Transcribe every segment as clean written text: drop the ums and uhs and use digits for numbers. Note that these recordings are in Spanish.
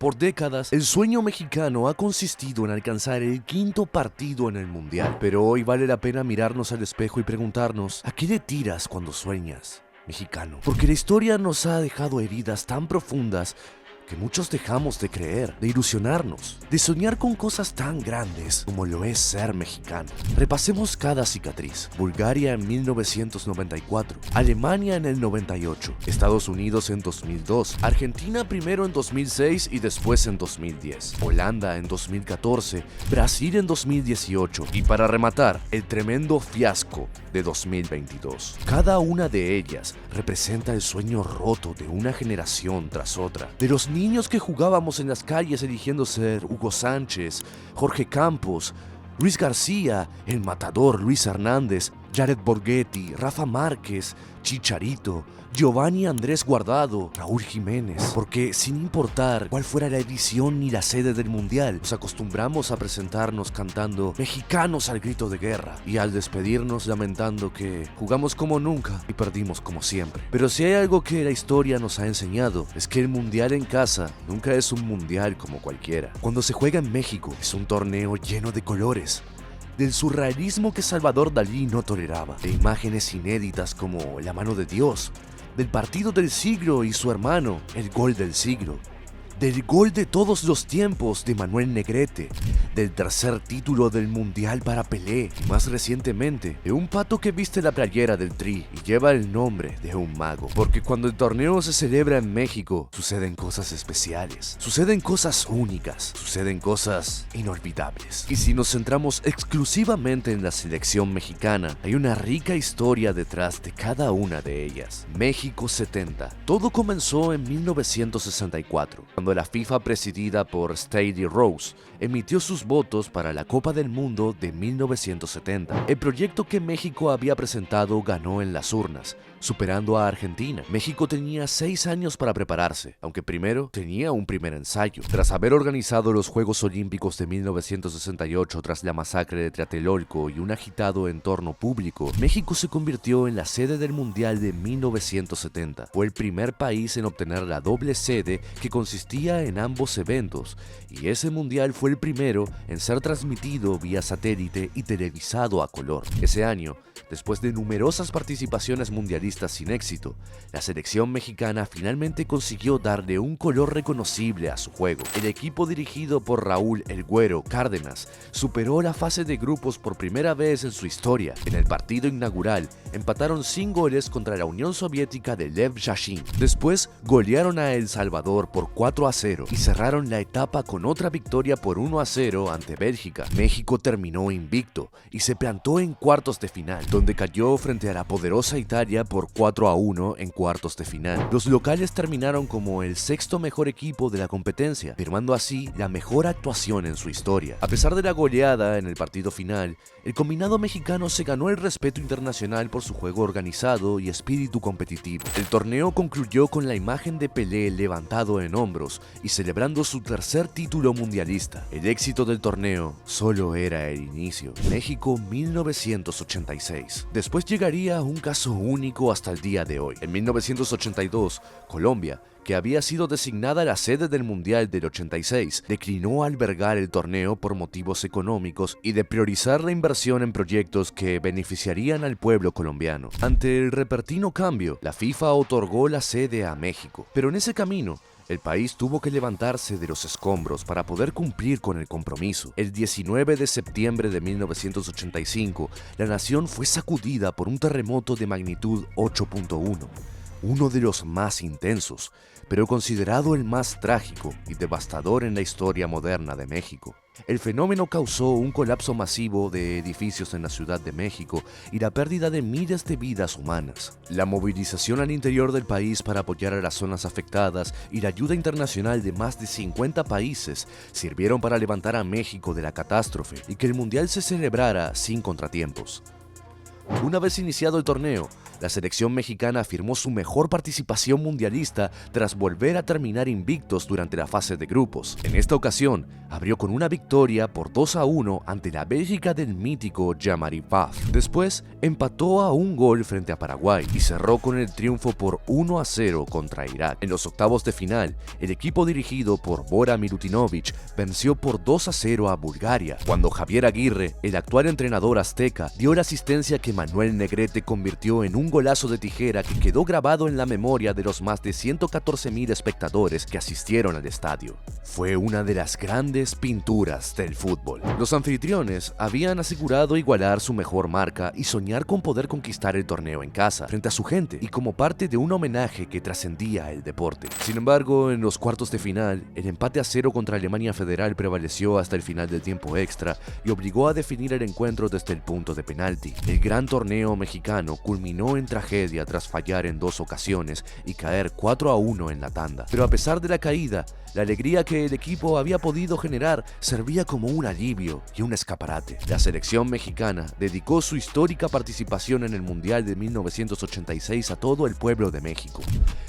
Por décadas, el sueño mexicano ha consistido en alcanzar el quinto partido en el Mundial. Pero hoy vale la pena mirarnos al espejo y preguntarnos, ¿a qué le tiras cuando sueñas, mexicano? Porque la historia nos ha dejado heridas tan profundas que muchos dejamos de creer, de ilusionarnos, de soñar con cosas tan grandes como lo es ser mexicano. Repasemos cada cicatriz. Bulgaria en 1994, Alemania en el 98, Estados Unidos en 2002, Argentina primero en 2006 y después en 2010, Holanda en 2014, Brasil en 2018 y para rematar, el tremendo fiasco de 2022. Cada una de ellas representa el sueño roto de una generación tras otra, de los niños que jugábamos en las calles eligiendo ser Hugo Sánchez, Jorge Campos, Luis García, el matador Luis Hernández, Jared Borghetti, Rafa Márquez, Chicharito, Giovanni Andrés Guardado, Raúl Jiménez, porque sin importar cuál fuera la edición ni la sede del Mundial, nos acostumbramos a presentarnos cantando mexicanos al grito de guerra y al despedirnos lamentando que jugamos como nunca y perdimos como siempre. Pero si hay algo que la historia nos ha enseñado es que el Mundial en casa nunca es un Mundial como cualquiera. Cuando se juega en México es un torneo lleno de colores, del surrealismo que Salvador Dalí no toleraba, de imágenes inéditas como la mano de Dios, del partido del siglo y su hermano, el gol del siglo, del gol de todos los tiempos de Manuel Negrete, del tercer título del Mundial para Pelé y más recientemente de un pato que viste la playera del Tri y lleva el nombre de un mago. Porque cuando el torneo se celebra en México, suceden cosas especiales, suceden cosas únicas, suceden cosas inolvidables. Y si nos centramos exclusivamente en la selección mexicana, hay una rica historia detrás de cada una de ellas. México 70. Todo comenzó en 1964, cuando la FIFA, presidida por Steady Rose, emitió sus votos para la Copa del Mundo de 1970. El proyecto que México había presentado ganó en las urnas, superando a Argentina. México tenía 6 años para prepararse, aunque primero tenía un primer ensayo. Tras haber organizado los Juegos Olímpicos de 1968 tras la masacre de Tlatelolco y un agitado entorno público, México se convirtió en la sede del Mundial de 1970. Fue el primer país en obtener la doble sede que consistía en ambos eventos, y ese Mundial fue el primero en ser transmitido vía satélite y televisado a color. Ese año, después de numerosas participaciones mundialistas sin éxito, la selección mexicana finalmente consiguió darle un color reconocible a su juego. El equipo dirigido por Raúl "El Güero" Cárdenas superó la fase de grupos por primera vez en su historia. En el partido inaugural, empataron sin goles contra la Unión Soviética de Lev Yashin. Después, golearon a El Salvador por 4-0 y cerraron la etapa con otra victoria por 1-0 ante Bélgica. México terminó invicto y se plantó en cuartos de final, donde cayó frente a la poderosa Italia por 4-1 en cuartos de final. Los locales terminaron como el sexto mejor equipo de la competencia, firmando así la mejor actuación en su historia. A pesar de la goleada en el partido final, el combinado mexicano se ganó el respeto internacional por su juego organizado y espíritu competitivo. El torneo concluyó con la imagen de Pelé levantado en hombros y celebrando su tercer título mundialista. El éxito del torneo solo era el inicio. México 1986. Después llegaría un caso único hasta el día de hoy. En 1982, Colombia, que había sido designada la sede del Mundial del 86, declinó albergar el torneo por motivos económicos y de priorizar la inversión en proyectos que beneficiarían al pueblo colombiano. Ante el repentino cambio, la FIFA otorgó la sede a México, pero en ese camino, el país tuvo que levantarse de los escombros para poder cumplir con el compromiso. El 19 de septiembre de 1985, la nación fue sacudida por un terremoto de magnitud 8.1, uno de los más intensos, pero considerado el más trágico y devastador en la historia moderna de México. El fenómeno causó un colapso masivo de edificios en la Ciudad de México y la pérdida de miles de vidas humanas. La movilización al interior del país para apoyar a las zonas afectadas y la ayuda internacional de más de 50 países sirvieron para levantar a México de la catástrofe y que el Mundial se celebrara sin contratiempos. Una vez iniciado el torneo, la selección mexicana afirmó su mejor participación mundialista tras volver a terminar invictos durante la fase de grupos. En esta ocasión, abrió con una victoria por 2-1 ante la Bélgica del mítico Jean-Marie Pfaff. Después, empató a un gol frente a Paraguay y cerró con el triunfo por 1-0 contra Irak. En los octavos de final, el equipo dirigido por Bora Milutinovic venció por 2-0 a Bulgaria, cuando Javier Aguirre, el actual entrenador azteca, dio la asistencia que Manuel Negrete convirtió en un golazo de tijera que quedó grabado en la memoria de los más de 114,000 espectadores que asistieron al estadio. Fue una de las grandes pinturas del fútbol. Los anfitriones habían asegurado igualar su mejor marca y soñar con poder conquistar el torneo en casa, frente a su gente, y como parte de un homenaje que trascendía el deporte. Sin embargo, en los cuartos de final, el empate a 0 contra Alemania Federal prevaleció hasta el final del tiempo extra y obligó a definir el encuentro desde el punto de penalti. El gran torneo mexicano culminó en tragedia tras fallar en 2 ocasiones y caer 4-1 en la tanda. Pero a pesar de la caída, la alegría que el equipo había podido generar servía como un alivio y un escaparate. La selección mexicana dedicó su histórica participación en el Mundial de 1986 a todo el pueblo de México,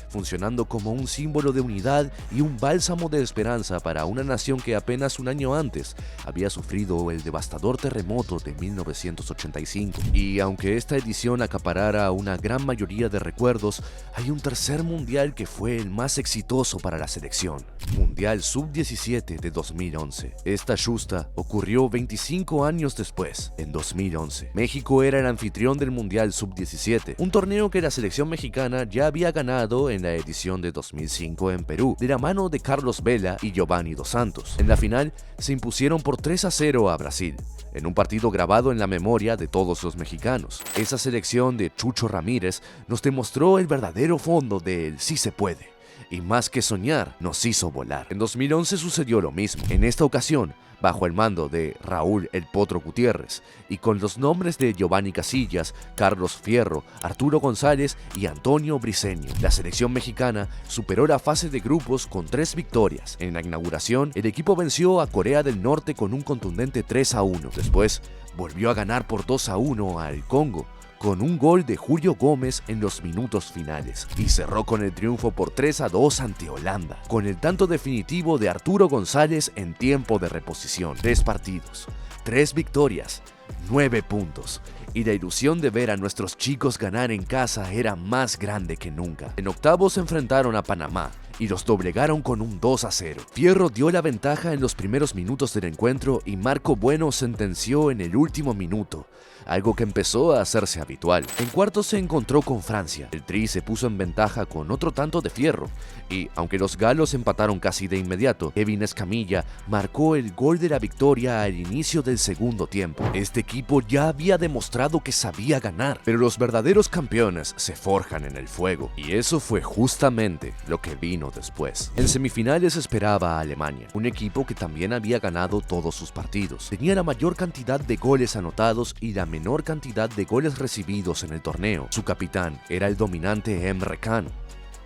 funcionando como un símbolo de unidad y un bálsamo de esperanza para una nación que apenas un año antes había sufrido el devastador terremoto de 1985. Y aunque esta edición acaparara una gran mayoría de recuerdos, hay un tercer mundial que fue el más exitoso para la selección: Mundial Sub-17 de 2011. Esta justa ocurrió 25 años después, en 2011. México era el anfitrión del Mundial Sub-17, un torneo que la selección mexicana ya había ganado en la edición de 2005 en Perú, de la mano de Carlos Vela y Giovanni Dos Santos. En la final, se impusieron por 3-0 a Brasil, en un partido grabado en la memoria de todos los mexicanos. Esa selección de Chucho Ramírez nos demostró el verdadero fondo del sí se puede, y más que soñar, nos hizo volar. En 2011 sucedió lo mismo. En esta ocasión, bajo el mando de Raúl El Potro Gutiérrez, y con los nombres de Giovanni Casillas, Carlos Fierro, Arturo González y Antonio Briceño, la selección mexicana superó la fase de grupos con 3 victorias. En la inauguración, el equipo venció a Corea del Norte con un contundente 3-1. Después, volvió a ganar por 2-1 al Congo, con un gol de Julio Gómez en los minutos finales, y cerró con el triunfo por 3-2 ante Holanda, con el tanto definitivo de Arturo González en tiempo de reposición. 3 partidos, 3 victorias, 9 puntos, y la ilusión de ver a nuestros chicos ganar en casa era más grande que nunca. En octavos se enfrentaron a Panamá y los doblegaron con un 2-0. Fierro dio la ventaja en los primeros minutos del encuentro y Marco Bueno sentenció en el último minuto, algo que empezó a hacerse habitual. En cuartos se encontró con Francia. El Tri se puso en ventaja con otro tanto de Fierro, y aunque los galos empataron casi de inmediato, Kevin Escamilla marcó el gol de la victoria al inicio del segundo tiempo. Este equipo ya había demostrado que sabía ganar, pero los verdaderos campeones se forjan en el fuego, y eso fue justamente lo que vino después. En semifinales esperaba a Alemania, un equipo que también había ganado todos sus partidos. Tenía la mayor cantidad de goles anotados y la menor cantidad de goles recibidos en el torneo. Su capitán era el dominante Emre Can,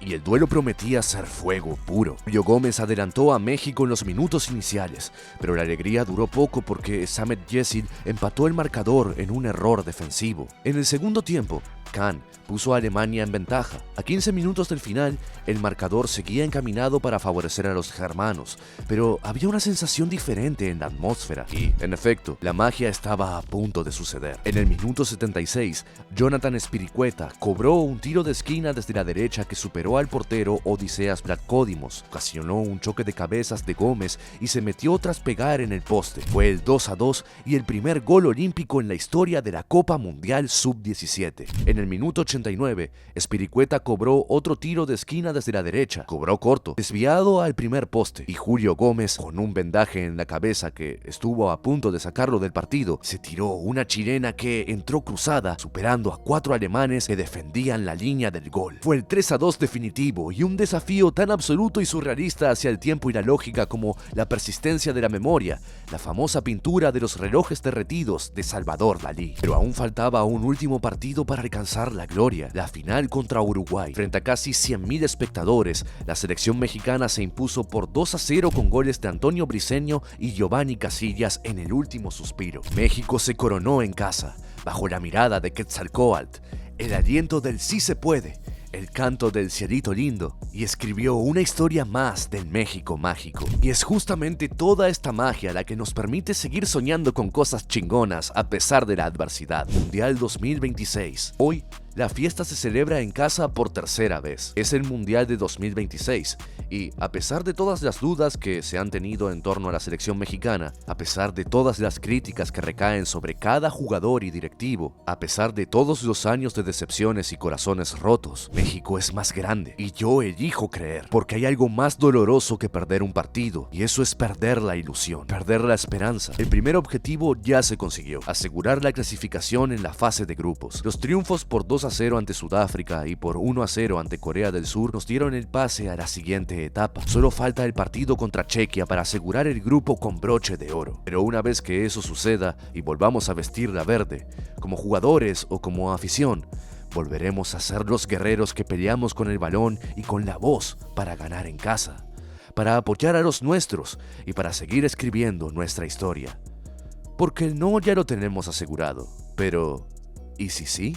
y el duelo prometía ser fuego puro. Julio Gómez adelantó a México en los minutos iniciales, pero la alegría duró poco porque Samet Yesil empató el marcador en un error defensivo. En el segundo tiempo, Can puso a Alemania en ventaja. A 15 minutos del final, el marcador seguía encaminado para favorecer a los germanos, pero había una sensación diferente en la atmósfera y, en efecto, la magia estaba a punto de suceder. En el minuto 76, Jonathan Spiricueta cobró un tiro de esquina desde la derecha que superó al portero Odiseas Vlachodimos, ocasionó un choque de cabezas de Gómez y se metió tras pegar en el poste. Fue el 2-2 y el primer gol olímpico en la historia de la Copa Mundial Sub-17. En el minuto 89, Spiricueta cobró otro tiro de esquina desde la derecha. Cobró corto, desviado al primer poste, y Julio Gómez, con un vendaje en la cabeza que estuvo a punto de sacarlo del partido, se tiró una chilena que entró cruzada, superando a 4 alemanes que defendían la línea del gol. Fue el 3-2 definitivo y un desafío tan absoluto y surrealista hacia el tiempo y la lógica como la persistencia de la memoria, la famosa pintura de los relojes derretidos de Salvador Dalí. Pero aún faltaba un último partido para alcanzar abrazar la gloria. La final contra Uruguay. Frente a casi 100.000 espectadores, la selección mexicana se impuso por 2-0 con goles de Antonio Briseño y Giovanni Casillas en el último suspiro. México se coronó en casa, bajo la mirada de Quetzalcóatl, el aliento del sí se puede, el canto del cielito lindo, y escribió una historia más del México mágico. Y es justamente toda esta magia la que nos permite seguir soñando con cosas chingonas a pesar de la adversidad. Mundial 2026. Hoy, la fiesta se celebra en casa por tercera vez. Es el Mundial de 2026 y, a pesar de todas las dudas que se han tenido en torno a la selección mexicana, a pesar de todas las críticas que recaen sobre cada jugador y directivo, a pesar de todos los años de decepciones y corazones rotos, México es más grande y yo elijo creer, porque hay algo más doloroso que perder un partido, y eso es perder la ilusión, perder la esperanza. El primer objetivo ya se consiguió: asegurar la clasificación en la fase de grupos. Los triunfos por 2-0 ante Sudáfrica y por 1-0 ante Corea del Sur nos dieron el pase a la siguiente etapa. Solo falta el partido contra Chequia para asegurar el grupo con broche de oro. Pero una vez que eso suceda y volvamos a vestir la verde, como jugadores o como afición, volveremos a ser los guerreros que peleamos con el balón y con la voz para ganar en casa, para apoyar a los nuestros y para seguir escribiendo nuestra historia. Porque el no ya lo tenemos asegurado, pero ¿y si sí?